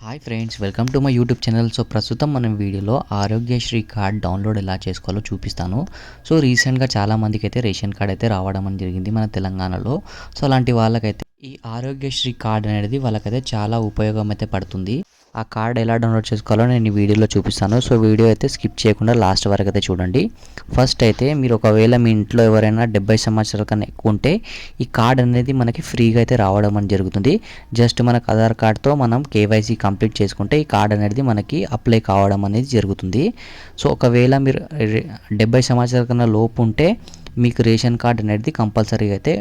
Hi friends, welcome to my YouTube channel. So ప్రస్తుతం మనం వీడియోలో ఆరోగ్యశ్రీ కార్డ్ డౌన్లోడ్ ఎలా చేసుకోవాలో చూపిస్తాను. సో రీసెంట్గా చాలామందికి అయితే రేషన్ కార్డ్ అయితే రావడం అని జరిగింది మన తెలంగాణలో. సో అలాంటి వాళ్ళకైతే ఈ ఆరోగ్యశ్రీ కార్డ్ అనేది వాళ్ళకైతే చాలా ఉపయోగం అయితే పడుతుంది. ఆ కార్డ్ ఎలా డౌన్లోడ్ చేసుకోవాలో నేను ఈ వీడియోలో చూపిస్తాను. సో వీడియో అయితే స్కిప్ చేయకుండా లాస్ట్ వరకు అయితే చూడండి. ఫస్ట్ అయితే మీరు ఒకవేళ మీ ఇంట్లో ఎవరైనా 70 సంవత్సరాల కన్నా ఎక్కువ ఉంటే ఈ కార్డ్ అనేది మనకి ఫ్రీగా అయితే రావడం అని జరుగుతుంది. జస్ట్ మనకు ఆధార్ కార్డ్తో మనం కేవైసీ కంప్లీట్ చేసుకుంటే ఈ కార్డ్ అనేది మనకి అప్లై కావడం అనేది జరుగుతుంది. సో ఒకవేళ మీరు 70 సంవత్సరాల కన్నా లోపు ఉంటే మీకు రేషన్ కార్డ్ అనేది కంపల్సరీగా అయితే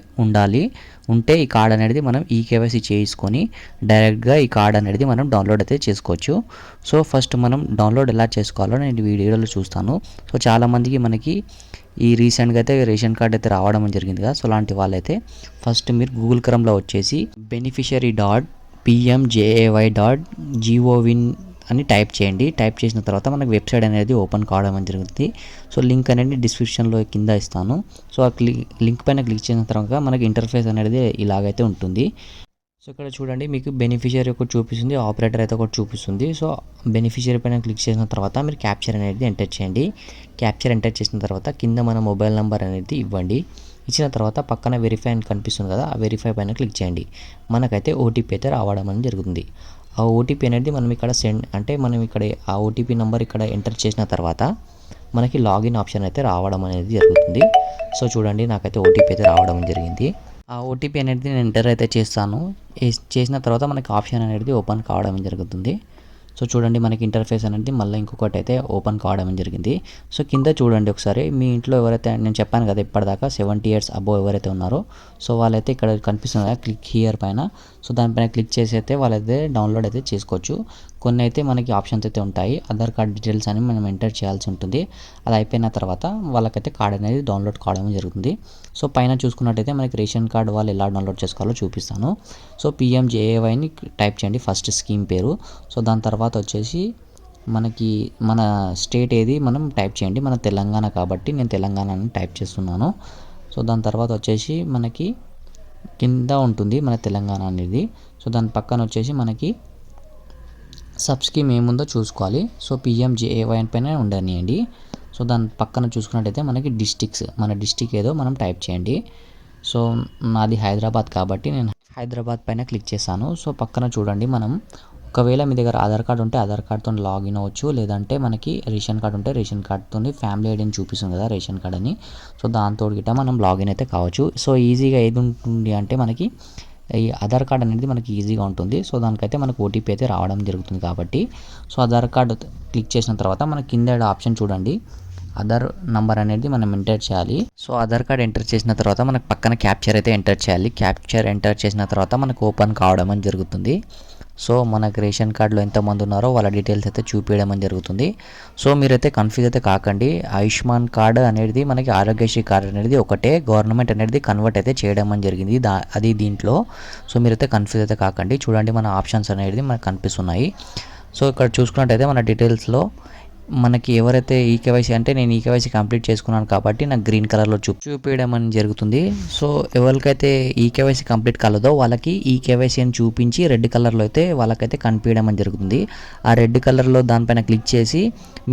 ఉంటే ఈ కార్డ్ అనేది మనం కేవైసీ చేసుకొని డైరెక్ట్గా ఈ కార్డ్ అనేది మనం డౌన్లోడ్ అయితే చేసుకోవచ్చు. సో ఫస్ట్ మనం డౌన్లోడ్ ఎలా చేసుకోవాలో నేను వీడియోలో చూస్తాను. సో చాలామందికి మనకి ఈ రీసెంట్గా అయితే రేషన్ కార్డ్ అయితే రావడం జరిగింది కదా. సో అలాంటి వాళ్ళైతే ఫస్ట్ మీరు గూగుల్ క్రోమ్లో వచ్చేసి beneficiary.pmjay.gov అని టైప్ చేయండి. టైప్ చేసిన తర్వాత మనకు వెబ్సైట్ అనేది ఓపెన్ కావడం అని జరుగుతుంది. సో లింక్ అనేది డిస్క్రిప్షన్లో కింద ఇస్తాను. సో ఆ లింక్ పైన క్లిక్ చేసిన తర్వాత మనకి ఇంటర్ఫేస్ అనేది ఇలాగైతే ఉంటుంది. సో ఇక్కడ చూడండి, మీకు బెనిఫిషియరీ ఒకటి చూపిస్తుంది, ఆపరేటర్ అయితే ఒకటి చూపిస్తుంది. సో బెనిఫిషియరీ పైన క్లిక్ చేసిన తర్వాత మీరు క్యాప్చర్ అనేది ఎంటర్ చేయండి. క్యాప్చర్ ఎంటర్ చేసిన తర్వాత కింద మన మొబైల్ నెంబర్ అనేది ఇవ్వండి. ఇచ్చిన తర్వాత పక్కన వెరిఫై అని కనిపిస్తుంది కదా, ఆ వెరిఫై పైన క్లిక్ చేయండి. మనకైతే ఓటీపీ అయితే రావడం అనేది జరుగుతుంది. ఆ ఓటీపీ అనేది మనం ఇక్కడ మనం ఇక్కడ ఆ ఓటీపీ నెంబర్ ఇక్కడ ఎంటర్ చేసిన తర్వాత మనకి లాగిన్ ఆప్షన్ అయితే రావడం అనేది జరుగుతుంది. సో చూడండి, నాకైతే ఓటీపీ అయితే రావడం జరిగింది. ఆ ఓటీపీ అనేది నేను ఎంటర్ అయితే చేస్తాను. చేసిన తర్వాత మనకి ఆప్షన్ అనేది ఓపెన్ కావడం జరుగుతుంది. సో చూడండి, మనకి ఇంటర్ఫేస్ అనేది మళ్ళీ ఇంకొకటి అయితే ఓపెన్ కావడం జరిగింది. సో కింద చూడండి ఒకసారి, మీ ఇంట్లో ఎవరైతే నేను చెప్పాను కదా ఇప్పటిదాకా 70 years అబోవ్ ఎవరైతే ఉన్నారో సో వాళ్ళైతే ఇక్కడ కనిపిస్తుంది కదా క్లిక్ హియర్ పైన. సో దానిపైన క్లిక్ చేసి అయితే వాళ్ళైతే డౌన్లోడ్ అయితే చేసుకోవచ్చు. కొన్ని అయితే మనకి ఆప్షన్స్ అయితే ఉంటాయి. ఆధార్ కార్డ్ డీటెయిల్స్ అని మనం ఎంటర్ చేయాల్సి ఉంటుంది. అది అయిపోయిన తర్వాత వాళ్ళకైతే కార్డ్ అనేది డౌన్లోడ్ కావడం జరుగుతుంది. సో పైన చూసుకున్నట్టయితే మనకి రేషన్ కార్డ్ వాళ్ళు ఎలా డౌన్లోడ్ చేసుకోవాలో చూపిస్తాను. సో PMJAYని టైప్ చేయండి, ఫస్ట్ స్కీమ్ పేరు. సో దాని తర్వాత వచ్చేసి మనకి మన స్టేట్ ఏది మనం టైప్ చేయండి. మన తెలంగాణ కాబట్టి నేను తెలంగాణ అని టైప్ చేస్తున్నాను. సో దాని తర్వాత వచ్చేసి మనకి కింద ఉంటుంది మన తెలంగాణ అనేది. సో దాని పక్కన వచ్చేసి మనకి సబ్ స్కీమ్ ఏముందో చూసుకోవాలి. సో PMJAY పైన ఉండనియండి. సో దాని పక్కన చూసుకున్నట్టయితే మనకి డిస్టిక్స్, మన డిస్టిక్ ఏదో మనం టైప్ చేయండి. సో నాది హైదరాబాద్ కాబట్టి నేను హైదరాబాద్ పైన క్లిక్ చేశాను. సో పక్కన చూడండి, మనం ఒకవేళ మీ దగ్గర ఆధార్ కార్డు ఉంటే ఆధార్ కార్డ్తో లాగిన్ అవ్వచ్చు, లేదంటే మనకి రేషన్ కార్డు ఉంటే రేషన్ కార్డ్తో ఫ్యామిలీ ఐడిని చూపిస్తుంది కదా రేషన్ కార్డ్ అని. సో దాంతో గిట్ట మనం లాగిన్ అయితే కావచ్చు. సో ఈజీగా ఏది ఉంటుంది అంటే మనకి ఈ ఆధార్ కార్డ్ అనేది మనకి ఈజీగా ఉంటుంది. సో దానికైతే మనకు ఓటీపీ అయితే రావడం జరుగుతుంది కాబట్టి సో ఆధార్ కార్డు క్లిక్ చేసిన తర్వాత మన కింద ఆప్షన్ చూడండి, ఆధార్ నంబర్ అనేది మనం ఎంటర్ చేయాలి. సో ఆధార్ కార్డ్ ఎంటర్ చేసిన తర్వాత మనకు పక్కన క్యాప్చర్ అయితే ఎంటర్ చేయాలి. క్యాప్చర్ ఎంటర్ చేసిన తర్వాత మనకు ఓపెన్ కావడం అని జరుగుతుంది. సో మనకు రేషన్ కార్డులో ఎంతమంది ఉన్నారో వాళ్ళ డీటెయిల్స్ అయితే చూపించడం అని జరుగుతుంది. సో మీరైతే కన్ఫ్యూజ్ అయితే కాకండి. ఆయుష్మాన్ కార్డు అనేది మనకి ఆరోగ్యశ్రీ కార్డు అనేది ఒకటే, గవర్నమెంట్ అనేది కన్వర్ట్ అయితే చేయడం అని జరిగింది అది దీంట్లో. సో మీరైతే కన్ఫ్యూజ్ అయితే కాకండి. చూడండి, మన ఆప్షన్స్ అనేది మనకు కనిపిస్తున్నాయి. సో ఇక్కడ చూసుకున్నట్టయితే మన డీటెయిల్స్లో మనకి ఎవరైతే కేవైసీ అంటే నేను కేవైసీ కంప్లీట్ చేసుకున్నాను కాబట్టి నాకు గ్రీన్ కలర్లో చూపించడం అని జరుగుతుంది. సో ఎవరికైతే కేవైసీ కంప్లీట్ కాలేదో వాళ్ళకి కేవైసీ అని చూపించి రెడ్ కలర్లో అయితే వాళ్ళకైతే కనిపించడం అని జరుగుతుంది. ఆ రెడ్ కలర్లో దానిపైన క్లిక్ చేసి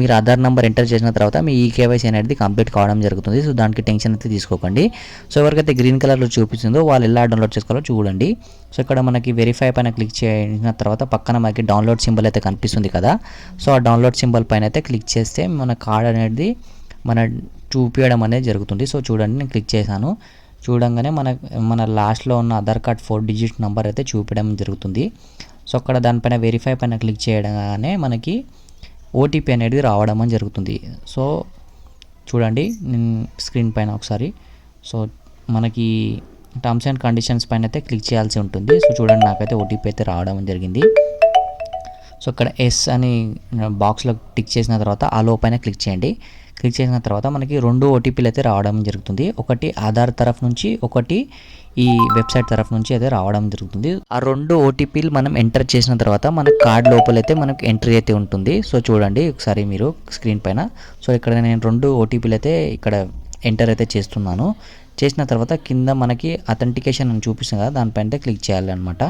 మీరు ఆధార్ నెంబర్ ఎంటర్ చేసిన తర్వాత మీ కేవైసీ అనేది కంప్లీట్ కావడం జరుగుతుంది. సో దానికి టెన్షన్ అయితే తీసుకోకండి. సో ఎవరికైతే గ్రీన్ కలర్లో చూపిస్తుందో వాళ్ళు ఎలా డౌన్లోడ్ చేసుకోవాలో చూడండి. సో ఇక్కడ మనకి వెరిఫై పైన క్లిక్ చేసిన తర్వాత పక్కన మనకి డౌన్లోడ్ సింబల్ అయితే కనిపిస్తుంది కదా. సో ఆ డౌన్లోడ్ సింబల్ పైన అయితే క్లిక్ చేస్తే మన కార్డ్ అనేది చూపించడం అనేది జరుగుతుంది. సో చూడండి, నేను క్లిక్ చేశాను. చూడంగానే మన లాస్ట్లో ఉన్న ఆధార్ కార్డ్ 4 digit నెంబర్ అయితే చూపించడం జరుగుతుంది. సో అక్కడ దానిపైన వెరిఫై పైన క్లిక్ చేయగానే మనకి ఓటీపీ అనేది రావడం అని జరుగుతుంది. సో చూడండి, నేను స్క్రీన్ పైన ఒకసారి సో మనకి టర్మ్స్ అండ్ కండిషన్స్ పైన అయితే క్లిక్ చేయాల్సి ఉంటుంది. సో చూడండి, నాకైతే ఓటీపీ అయితే రావడం జరిగింది. సో ఇక్కడ ఎస్ అని బాక్స్లో టిక్ చేసిన తర్వాత ఆలో పైన క్లిక్ చేయండి. క్లిక్ చేసిన తర్వాత మనకి 2 ఓటీపీలు అయితే రావడం జరుగుతుంది. ఒకటి ఆధార్ తరఫు నుంచి, ఒకటి ఈ వెబ్సైట్ తరఫు నుంచి అయితే రావడం జరుగుతుంది. ఆ 2 ఓటీపీలు మనం ఎంటర్ చేసిన తర్వాత మన కార్డ్ లోపలైతే మనకు ఎంట్రీ అయితే ఉంటుంది. సో చూడండి ఒకసారి మీరు స్క్రీన్ పైన. సో ఇక్కడ నేను 2 ఓటీపీలు అయితే ఇక్కడ ఎంటర్ అయితే చేస్తున్నాను. చేసిన తర్వాత కింద మనకి అథెంటికేషన్ అని చూపిస్తుంది కదా, దానిపైన క్లిక్ చేయాలి అనమాట.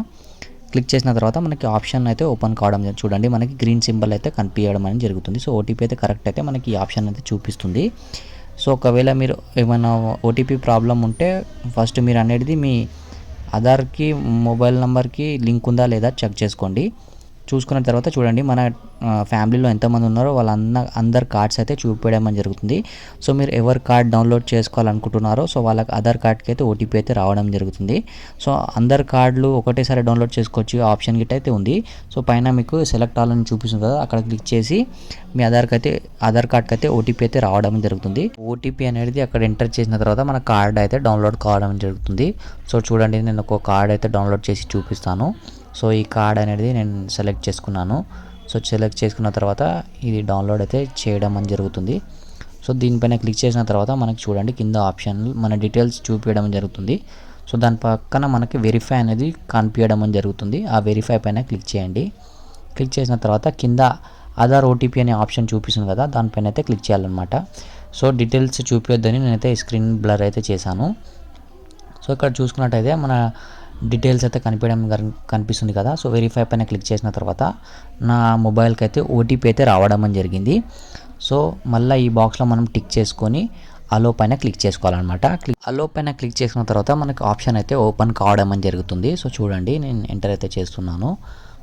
క్లిక్ చేసిన తర్వాత మనకి ఆప్షన్ అయితే ఓపెన్ కావడం చూడండి, మనకి గ్రీన్ సింబల్ అయితే కనిపించడం అనేది జరుగుతుంది. సో ఓటీపీ అయితే కరెక్ట్ అయితే మనకి ఈ ఆప్షన్ అయితే చూపిస్తుంది. సో ఒకవేళ మీరు ఏమైనా ఓటీపీ ప్రాబ్లం ఉంటే ఫస్ట్ మీరు అనేది మీ ఆధార్కి మొబైల్ నెంబర్కి లింక్ ఉందా లేదా చెక్ చేసుకోండి. చూసుకున్న తర్వాత చూడండి మన ఫ్యామిలీలో ఎంతమంది ఉన్నారో అందరి కార్డ్స్ అయితే చూపించడం జరుగుతుంది. సో మీరు ఎవరి కార్డ్ డౌన్లోడ్ చేసుకోవాలనుకుంటున్నారో సో వాళ్ళకి ఆధార్ కార్డ్కి అయితే ఓటీపీ అయితే రావడం జరుగుతుంది. సో అందరి కార్డులు ఒకటేసారి డౌన్లోడ్ చేసుకోవచ్చు ఆప్షన్ గిట్ అయితే ఉంది. సో పైన మీకు సెలెక్ట్ ఆల్ అని చూపిస్తుంది కదా, అక్కడ క్లిక్ చేసి మీ ఆధార్ కార్డ్కి అయితే ఓటీపీ అయితే రావడం జరుగుతుంది. ఓటీపీ అనేది అక్కడ ఎంటర్ చేసిన తర్వాత మన కార్డ్ అయితే డౌన్లోడ్ కావడం జరుగుతుంది. సో చూడండి నేను ఒక కార్డ్ అయితే డౌన్లోడ్ చేసి చూపిస్తాను. సో ఈ కార్డ్ అనేది నేను సెలెక్ట్ చేసుకున్నాను. సో సెలెక్ట్ చేసుకున్న తర్వాత ఇది డౌన్లోడ్ అయితే చేయడం అని జరుగుతుంది. సో దీనిపైన క్లిక్ చేసిన తర్వాత మనకి చూడండి కింద ఆప్షన్ మన డీటెయిల్స్ చూపించడం జరుగుతుంది. సో దాని పక్కన మనకి వెరిఫై అనేది కనిపించడం అని జరుగుతుంది. ఆ వెరిఫై పైన క్లిక్ చేయండి. క్లిక్ చేసిన తర్వాత కింద ఆధార్ ఓటీపీ అనే ఆప్షన్ చూపిస్తుంది కదా, దానిపైన అయితే క్లిక్ చేయాలన్నమాట. సో డీటెయిల్స్ చూపించొద్దని నేనైతే స్క్రీన్ బ్లర్ అయితే చేశాను. సో ఇక్కడ చూసుకున్నట్టయితే మన డీటెయిల్స్ అయితే కనిపిస్తుంది కదా. సో వెరిఫై పైన క్లిక్ చేసిన తర్వాత నా మొబైల్కి అయితే ఓటీపీ అయితే రావడం అని జరిగింది. సో మళ్ళీ ఈ బాక్స్లో మనం టిక్ చేసుకొని అలో పైన క్లిక్ చేసుకోవాలన్నమాట. అలో పైన క్లిక్ చేసుకున్న తర్వాత మనకి ఆప్షన్ అయితే ఓపెన్ కావడం అని జరుగుతుంది. సో చూడండి నేను ఎంటర్ అయితే చేస్తున్నాను.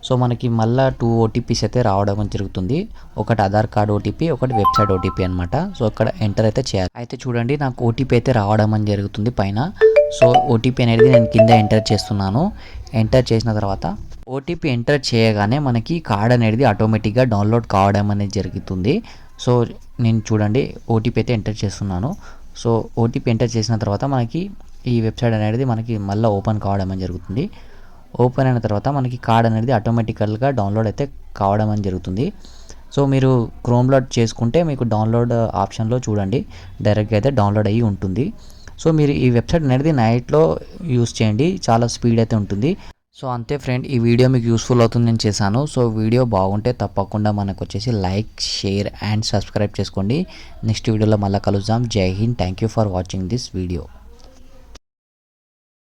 సో మనకి మళ్ళీ 2 ఓటీపీస్ అయితే రావడం జరుగుతుంది. ఒకటి ఆధార్ కార్డ్ ఓటీపీ, ఒకటి వెబ్సైట్ ఓటీపీ అనమాట. సో ఇక్కడ ఎంటర్ అయితే చేయాలి. అయితే చూడండి నాకు ఓటీపీ అయితే రావడం అని జరుగుతుంది పైన. సో ఓటీపీ అనేది నేను కింద ఎంటర్ చేస్తున్నాను. ఎంటర్ చేసిన తర్వాత ఓటీపీ ఎంటర్ చేయగానే మనకి కార్డ్ అనేది ఆటోమేటిక్గా డౌన్లోడ్ కావడం అనేది జరుగుతుంది. సో నేను చూడండి ఓటీపీ అయితే ఎంటర్ చేస్తున్నాను. సో ఓటీపీ ఎంటర్ చేసిన తర్వాత మనకి ఈ వెబ్సైట్ అనేది మనకి మళ్ళీ ఓపెన్ కావడం అని జరుగుతుంది. ఓపెన్ అయిన తర్వాత మనకి కార్డ్ అనేది ఆటోమేటికల్గా డౌన్లోడ్ అయితే కావడం అని జరుగుతుంది. సో మీరు క్రోమ్లో చేసుకుంటే మీకు డౌన్లోడ్ ఆప్షన్లో చూడండి డైరెక్ట్గా అయితే డౌన్లోడ్ అయ్యి ఉంటుంది. సో మీరు ఈ వెబ్సైట్ అనేది నైట్లో యూస్ చేయండి, చాలా స్పీడ్ అయితే ఉంటుంది. సో అంతే ఫ్రెండ్, ఈ వీడియో మీకు యూస్ఫుల్ అవుతుంది నేను చేశాను. సో వీడియో బాగుంటే తప్పకుండా మనకు వచ్చేసి లైక్, షేర్ అండ్ సబ్స్క్రైబ్ చేసుకోండి. నెక్స్ట్ వీడియోలో మళ్ళీ కలుద్దాం. జై Hind. Thank you for watching this video.